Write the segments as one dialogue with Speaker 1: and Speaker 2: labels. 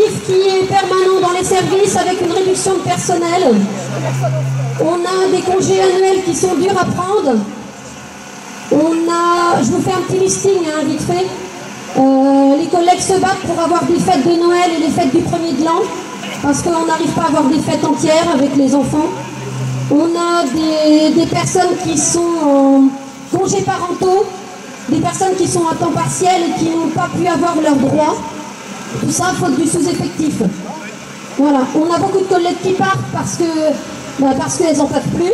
Speaker 1: effectif qui est permanent dans les services avec une réduction de personnel. On a des congés annuels qui sont durs à prendre. Je vous fais un petit listing, hein, vite fait. Les collègues se battent pour avoir des fêtes de Noël et les fêtes du 1er de l'an, parce qu'on n'arrive pas à avoir des fêtes entières avec les enfants. On a des personnes qui sont en congés parentaux, des personnes qui sont à temps partiel et qui n'ont pas pu avoir leurs droits. Tout ça faute du sous-effectif. Voilà. On a beaucoup de collègues qui partent parce qu'elles n'en peuvent plus.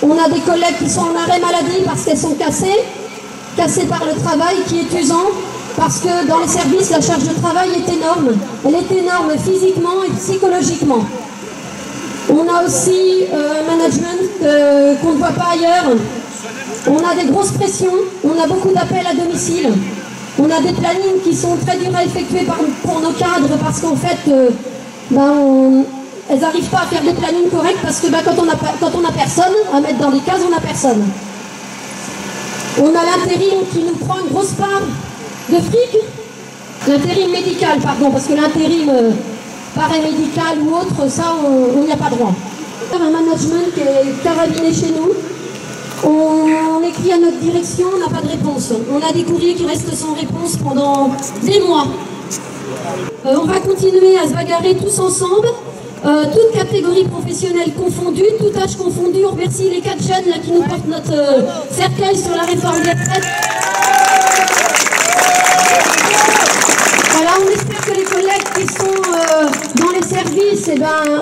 Speaker 1: On a des collègues qui sont en arrêt maladie parce qu'elles sont cassées par le travail qui est usant, parce que dans les services, la charge de travail est énorme. Elle est énorme physiquement et psychologiquement. On a aussi un management qu'on ne voit pas ailleurs. On a des grosses pressions, on a beaucoup d'appels à domicile. On a des plannings qui sont très durs à effectuer pour nos cadres, parce qu'en fait, elles n'arrivent pas à faire des plannings corrects, parce que quand on a personne à mettre dans les cases, on n'a personne. On a l'intérim qui nous prend une grosse part de fric. L'intérim médical, pardon, parce que l'intérim paramédical ou autre, ça, on n'y a pas droit. Un management qui est carabiné chez nous. On écrit à notre direction, on n'a pas de réponse. On a des courriers qui restent sans réponse pendant des mois. On va continuer à se bagarrer tous ensemble, toutes catégories professionnelles confondues, tout âge confondu. On remercie les 4 jeunes là, qui nous portent notre cercueil sur la réforme des retraites. Voilà, on espère que les collègues qui sont dans les services,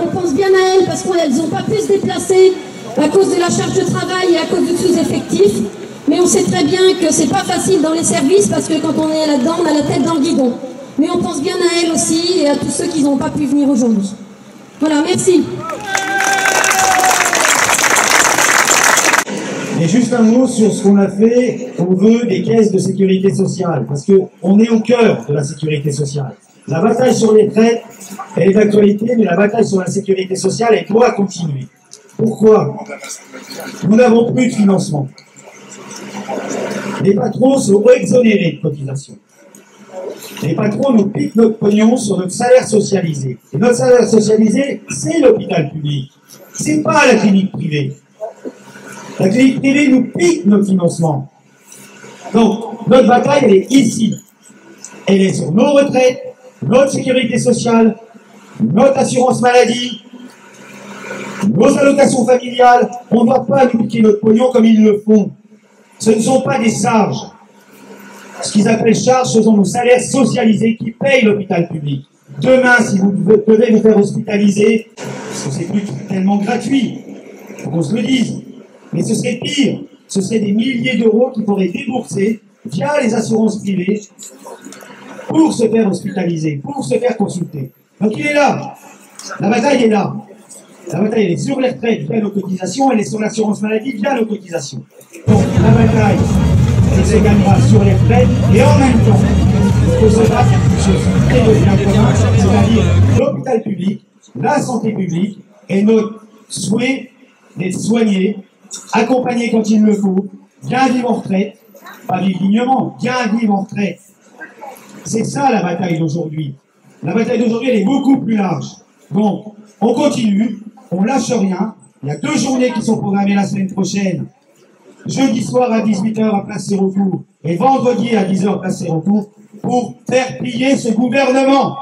Speaker 1: on pense bien à elles, parce qu'elles n'ont pas pu se déplacer à cause de la charge de travail et à cause du sous-effectif. Mais on sait très bien que c'est pas facile dans les services, parce que quand on est là-dedans, on a la tête dans le guidon. Mais on pense bien à elles aussi et à tous ceux qui n'ont pas pu venir aujourd'hui. Voilà, merci.
Speaker 2: Et juste un mot sur ce qu'on a fait au vœu des caisses de sécurité sociale, parce qu'on est au cœur de la sécurité sociale. La bataille sur les retraites, elle est d'actualité, mais la bataille sur la sécurité sociale, elle doit continuer. Pourquoi? Nous n'avons plus de financement. Les patrons sont exonérés de cotisations. Les patrons nous piquent notre pognon sur notre salaire socialisé. Et notre salaire socialisé, c'est l'hôpital public. C'est pas la clinique privée. La clinique privée nous pique notre financement. Donc, notre bataille, elle est ici. Elle est sur nos retraites, notre sécurité sociale, notre assurance maladie, nos allocations familiales. On ne doit pas nous piquer notre pognon comme ils le font. Ce ne sont pas des charges. Ce qu'ils appellent charges, ce sont nos salaires socialisés qui payent l'hôpital public. Demain, si vous devez vous faire hospitaliser, parce que c'est plus tellement gratuit, il faut qu'on se le dise, mais ce serait pire. Ce serait des milliers d'euros qu'il faudrait débourser via les assurances privées pour se faire hospitaliser, pour se faire consulter. Donc il est là. La bataille est là. La bataille, elle est sur les retraites via nos cotisations, elle est sur l'assurance maladie via nos cotisations. Donc la bataille, elle se gagnera sur les retraites, et en même temps, il faut se battre sur ce qui est de bien commun, c'est-à-dire l'hôpital public, la santé publique, et notre souhait d'être soigné, accompagné quand il le faut, bien vivre en retraite, pas vivre dignement, bien vivre en retraite. C'est ça la bataille d'aujourd'hui. La bataille d'aujourd'hui, elle est beaucoup plus large. Donc, on continue, on lâche rien. Il y a 2 journées qui sont programmées la semaine prochaine. Jeudi soir à 18 h à Place Sérocourt et vendredi à 10 h Place Sérocourt pour faire plier ce gouvernement.